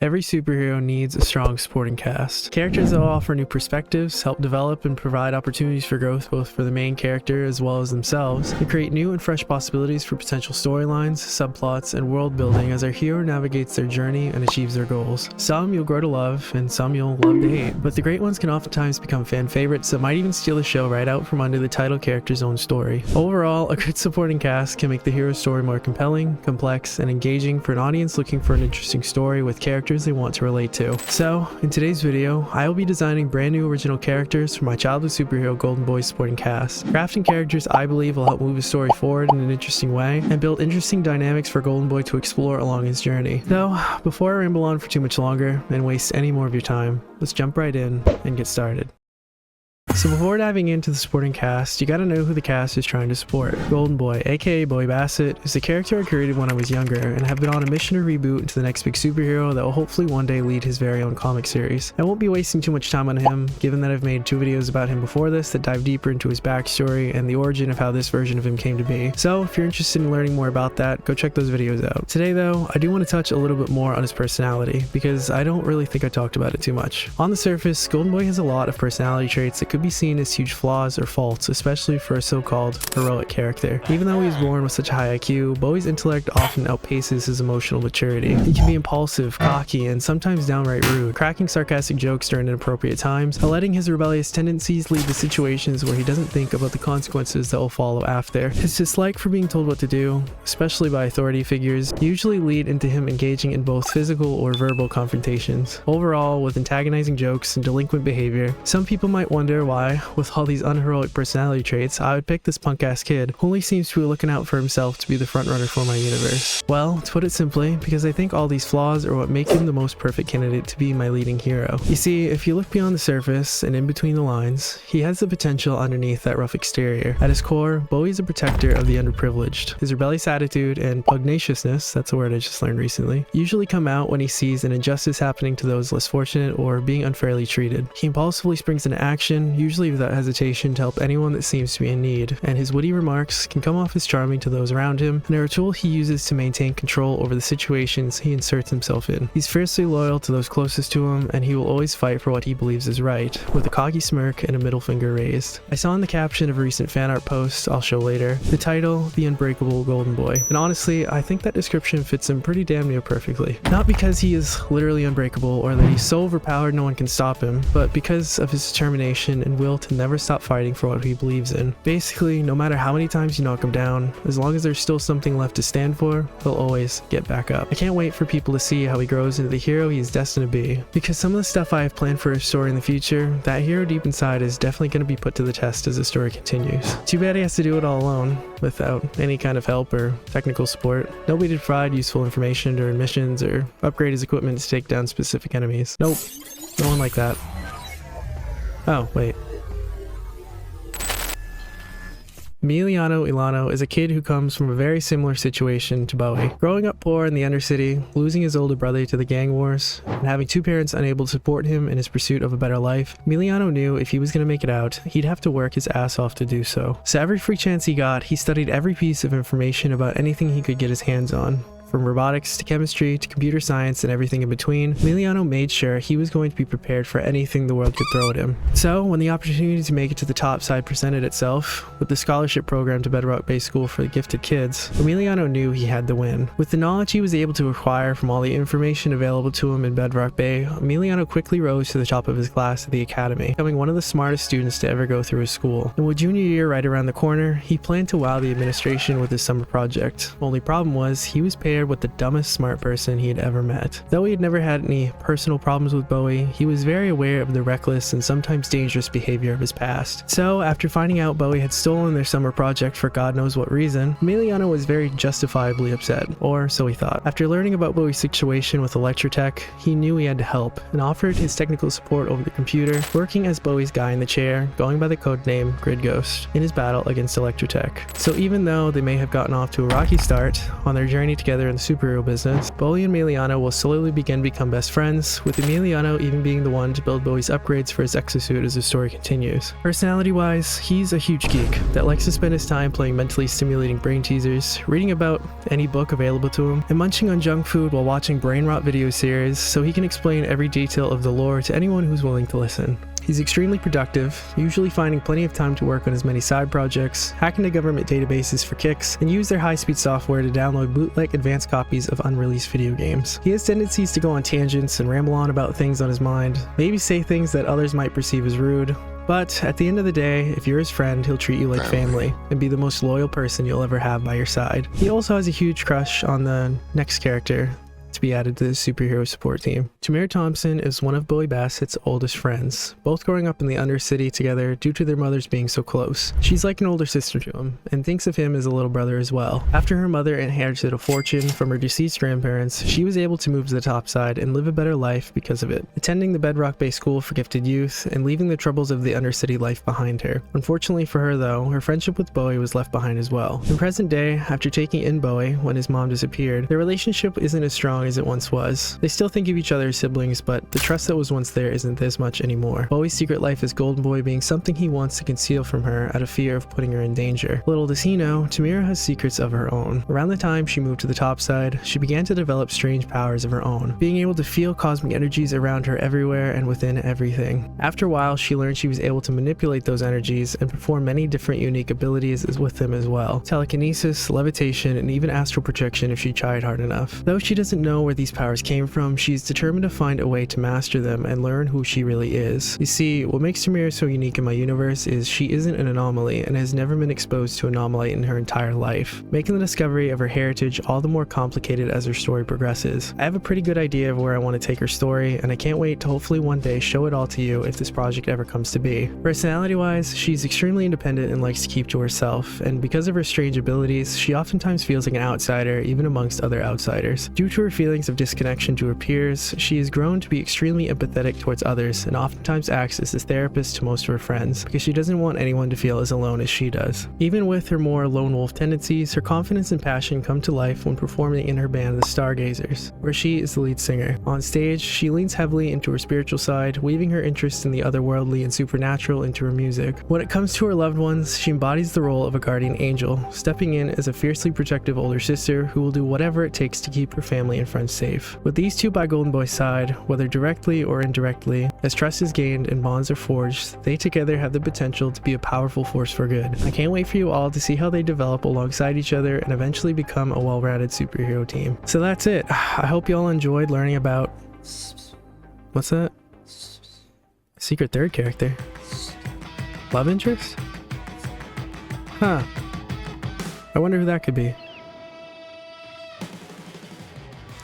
Every superhero needs a strong supporting cast. Characters that will offer new perspectives, help develop and provide opportunities for growth both for the main character as well as themselves, and create new and fresh possibilities for potential storylines, subplots, and world building as our hero navigates their journey and achieves their goals. Some you'll grow to love, and some you'll love to hate, but the great ones can oftentimes become fan favorites that might even steal the show right out from under the title character's own story. Overall, a good supporting cast can make the hero's story more compelling, complex, and engaging for an audience looking for an interesting story with characters they want to relate to. So, in today's video, I will be designing brand new original characters for my childhood superhero Golden Boy supporting cast. Crafting characters I believe will help move the story forward in an interesting way and build interesting dynamics for Golden Boy to explore along his journey. So, before I ramble on for too much longer and waste any more of your time, let's jump right in and get started. So before diving into the supporting cast, you gotta know who the cast is trying to support. Golden Boy, aka Boy Bassett, is a character I created when I was younger and have been on a mission to reboot into the next big superhero that will hopefully one day lead his very own comic series. I won't be wasting too much time on him, given that I've made 2 videos about him before this that dive deeper into his backstory and the origin of how this version of him came to be. So if you're interested in learning more about that, go check those videos out. Today though, I do want to touch a little bit more on his personality, because I don't really think I talked about it too much. On the surface, Golden Boy has a lot of personality traits that could be seen as huge flaws or faults, especially for a so-called heroic character. Even though he was born with such a high IQ, Bowie's intellect often outpaces his emotional maturity. He can be impulsive, cocky, and sometimes downright rude, cracking sarcastic jokes during inappropriate times, and letting his rebellious tendencies lead to situations where he doesn't think about the consequences that will follow after. His dislike for being told what to do, especially by authority figures, usually lead into him engaging in both physical or verbal confrontations. Overall, with antagonizing jokes and delinquent behavior, some people might wonder why, with all these unheroic personality traits, I would pick this punk-ass kid who only seems to be looking out for himself to be the frontrunner for my universe. Well, to put it simply, because I think all these flaws are what make him the most perfect candidate to be my leading hero. You see, if you look beyond the surface and in between the lines, he has the potential underneath that rough exterior. At his core, Bowie's a protector of the underprivileged. His rebellious attitude and pugnaciousness, that's a word I just learned recently, usually come out when he sees an injustice happening to those less fortunate or being unfairly treated. He impulsively springs into action, usually without hesitation, to help anyone that seems to be in need, and his witty remarks can come off as charming to those around him and are a tool he uses to maintain control over the situations he inserts himself in. He's fiercely loyal to those closest to him, and he will always fight for what he believes is right, with a cocky smirk and a middle finger raised. I saw in the caption of a recent fan art post I'll show later the title, The Unbreakable Golden Boy, and honestly I think that description fits him pretty damn near perfectly. Not because he is literally unbreakable or that he's so overpowered no one can stop him, but because of his determination and will to never stop fighting for what he believes in. Basically, no matter how many times you knock him down, as long as there's still something left to stand for, he'll always get back up. I can't wait for people to see how he grows into the hero he is destined to be, because some of the stuff I have planned for his story in the future, that hero deep inside is definitely going to be put to the test as the story continues. Too bad he has to do it all alone, without any kind of help or technical support. Nobody to provide useful information during missions or upgrade his equipment to take down specific enemies. Nope, no one like that. Oh, wait. Emiliano Ilano is a kid who comes from a very similar situation to Bowie. Growing up poor in the Undercity, losing his older brother to the gang wars, and having 2 parents unable to support him in his pursuit of a better life, Emiliano knew if he was going to make it out, he'd have to work his ass off to do so. So every free chance he got, he studied every piece of information about anything he could get his hands on. From robotics to chemistry to computer science and everything in between, Emiliano made sure he was going to be prepared for anything the world could throw at him. So, when the opportunity to make it to the top side presented itself, with the scholarship program to Bedrock Bay School for the Gifted Kids, Emiliano knew he had to win. With the knowledge he was able to acquire from all the information available to him in Bedrock Bay, Emiliano quickly rose to the top of his class at the academy, becoming one of the smartest students to ever go through his school. And with junior year right around the corner, he planned to wow the administration with his summer project. Only problem was, he was paired with the dumbest smart person he had ever met. Though he had never had any personal problems with Bowie, he was very aware of the reckless and sometimes dangerous behavior of his past. So, after finding out Bowie had stolen their summer project for God knows what reason, Emiliano was very justifiably upset, or so he thought. After learning about Bowie's situation with Electrotech, he knew he had to help, and offered his technical support over the computer, working as Bowie's guy in the chair, going by the codename Grid Ghost, in his battle against Electrotech. So even though they may have gotten off to a rocky start on their journey together in the superhero business, Bowie and Emiliano will slowly begin to become best friends, with Emiliano even being the one to build Bowie's upgrades for his exosuit as the story continues. Personality-wise, he's a huge geek that likes to spend his time playing mentally stimulating brain teasers, reading about any book available to him, and munching on junk food while watching brain rot video series so he can explain every detail of the lore to anyone who's willing to listen. He's extremely productive, usually finding plenty of time to work on his many side projects, hack into government databases for kicks, and use their high-speed software to download bootleg advanced copies of unreleased video games. He has tendencies to go on tangents and ramble on about things on his mind, maybe say things that others might perceive as rude, but at the end of the day, if you're his friend, he'll treat you like family and be the most loyal person you'll ever have by your side. He also has a huge crush on the next character to be added to the superhero support team. Tamir Thompson is one of Bowie Bassett's oldest friends, both growing up in the Undercity together due to their mothers being so close. She's like an older sister to him, and thinks of him as a little brother as well. After her mother inherited a fortune from her deceased grandparents, she was able to move to the top side and live a better life because of it, attending the Bedrock-based school for gifted youth and leaving the troubles of the Undercity life behind her. Unfortunately for her though, her friendship with Bowie was left behind as well. In present day, after taking in Bowie when his mom disappeared, their relationship isn't as strong as it once was. They still think of each other as siblings, but the trust that was once there isn't this much anymore. Bowie's secret life as Golden Boy being something he wants to conceal from her out of fear of putting her in danger. Little does he know, Tamira has secrets of her own. Around the time she moved to the top side, she began to develop strange powers of her own, being able to feel cosmic energies around her everywhere and within everything. After a while, she learned she was able to manipulate those energies and perform many different unique abilities with them as well. Telekinesis, levitation, and even astral projection if she tried hard enough. Though she doesn't know where these powers came from, she's determined to find a way to master them and learn who she really is. You see, what makes Tamira so unique in my universe is she isn't an anomaly and has never been exposed to anomaly in her entire life, making the discovery of her heritage all the more complicated as her story progresses. I have a pretty good idea of where I want to take her story, and I can't wait to hopefully one day show it all to you if this project ever comes to be. Personality-wise, she's extremely independent and likes to keep to herself, and because of her strange abilities, she oftentimes feels like an outsider even amongst other outsiders. Due to her feelings of disconnection to her peers, she has grown to be extremely empathetic towards others and oftentimes acts as a therapist to most of her friends because she doesn't want anyone to feel as alone as she does. Even with her more lone wolf tendencies, her confidence and passion come to life when performing in her band The Stargazers, where she is the lead singer. On stage, she leans heavily into her spiritual side, weaving her interest in the otherworldly and supernatural into her music. When it comes to her loved ones, she embodies the role of a guardian angel, stepping in as a fiercely protective older sister who will do whatever it takes to keep her family and friends safe. With these two by Golden Boy's side, whether directly or indirectly, as trust is gained and bonds are forged, they together have the potential to be a powerful force for good. I can't wait for you all to see how they develop alongside each other and eventually become a well-rounded superhero team. So that's it. I hope you all enjoyed learning about... What's that? Secret third character? Love interest? Huh. I wonder who that could be.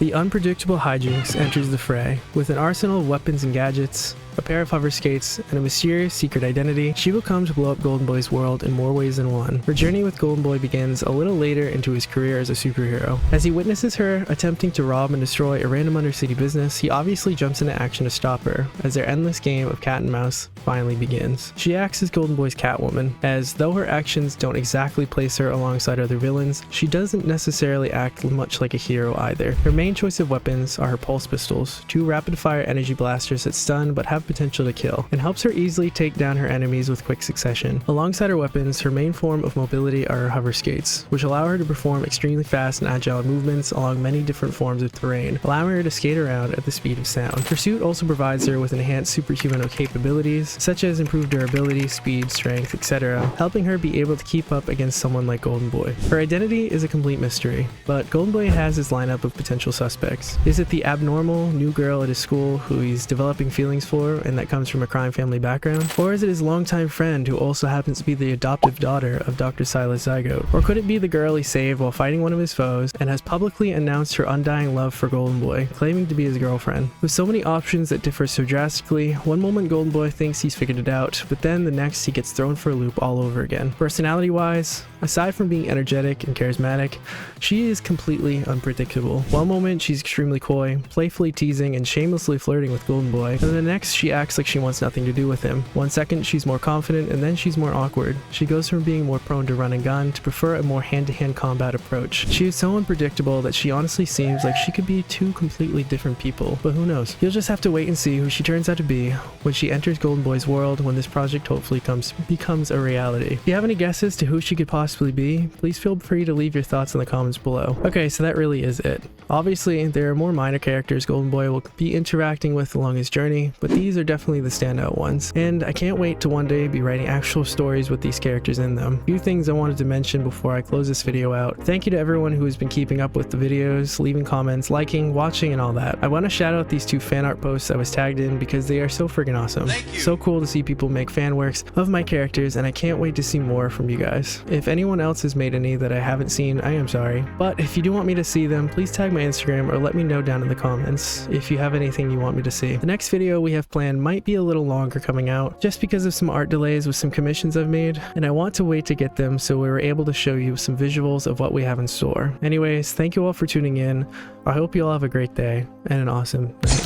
The unpredictable hijinks enters the fray. With an arsenal of weapons and gadgets, a pair of hover skates, and a mysterious secret identity, she will come to blow up Golden Boy's world in more ways than one. Her journey with Golden Boy begins a little later into his career as a superhero. As he witnesses her attempting to rob and destroy a random undercity business, he obviously jumps into action to stop her, as their endless game of cat and mouse finally begins. She acts as Golden Boy's Catwoman, as though her actions don't exactly place her alongside other villains, she doesn't necessarily act much like a hero either. Her main choice of weapons are her pulse pistols, two rapid-fire energy blasters that stun but have potential to kill, and helps her easily take down her enemies with quick succession. Alongside her weapons, her main form of mobility are her hover skates, which allow her to perform extremely fast and agile movements along many different forms of terrain, allowing her to skate around at the speed of sound. Her suit also provides her with enhanced superhuman capabilities, such as improved durability, speed, strength, etc., helping her be able to keep up against someone like Golden Boy. Her identity is a complete mystery, but Golden Boy has his lineup of potential suspects. Is it the abnormal new girl at his school who he's developing feelings for and that comes from a crime family background? Or is it his longtime friend who also happens to be the adoptive daughter of Dr. Silas Zygote? Or could it be the girl he saved while fighting one of his foes and has publicly announced her undying love for Golden Boy, claiming to be his girlfriend? With so many options that differ so drastically, one moment Golden Boy thinks he's figured it out, but then the next he gets thrown for a loop all over again. Personality-wise, Aside from being energetic and charismatic, she is completely unpredictable. One moment she's extremely coy, playfully teasing and shamelessly flirting with Golden Boy, and then the next she acts like she wants nothing to do with him. One second she's more confident, and then she's more awkward. She goes from being more prone to run and gun to prefer a more hand-to-hand combat approach. She is so unpredictable that she honestly seems like she could be two completely different people, but who knows? You'll just have to wait and see who she turns out to be when she enters Golden Boy's world, when this project hopefully becomes a reality. If you have any guesses to who she could possibly be, please feel free to leave your thoughts in the comments below. Okay, so that really is it. Obviously, there are more minor characters Golden Boy will be interacting with along his journey, but these are definitely the standout ones, and I can't wait to one day be writing actual stories with these characters in them. A few things I wanted to mention before I close this video out. Thank you to everyone who has been keeping up with the videos, leaving comments, liking, watching, and all that. I want to shout out these 2 fan art posts I was tagged in because they are so friggin' awesome. So cool to see people make fan works of my characters, and I can't wait to see more from you guys. If anyone else has made any that I haven't seen, I am sorry, but if you do want me to see them, please tag my Instagram or let me know down in the comments if you have anything you want me to see. The next video we have planned might be a little longer coming out just because of some art delays with some commissions I've made, and I want to wait to get them so we were able to show you some visuals of what we have in store. Anyways, thank you all for tuning in. I hope you all have a great day and an awesome night.